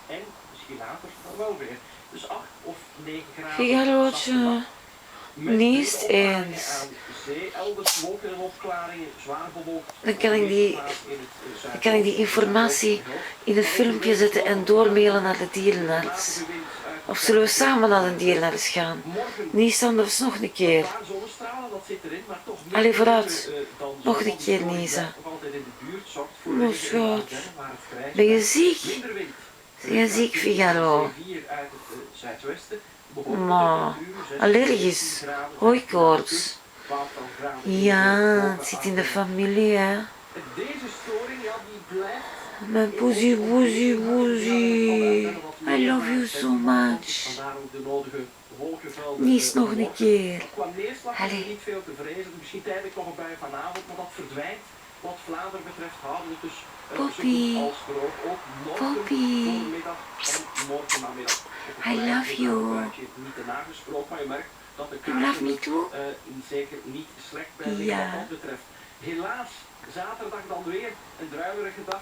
En misschien later dan wel weer. Dus 8 of 9 graden. Figarootje. Niest eens. Dan kan ik die informatie in een filmpje zetten en doormailen naar de dierenarts. Of zullen we samen naar de dierenarts gaan? Niest anders nog een keer. Allee, vooruit. Nog een keer niezen. Oh, schat. Ben je ziek? Ben je ziek, Figaro? Maar, allergisch. Hooikoorts. Ja, het zit in de familie, hè. Mijn poesie, poesie, poesie. I love you so much. Nies nog een keer. Allee. Misschien tijdelijk nog een bui vanavond, maar dat verdwijnt. Wat Vlaanderen betreft houden we dus Poppy. Poppy. I love you. You love me too? Zeker niet slecht bij wat dat betreft. Helaas, zaterdag dan weer een druilerige dag.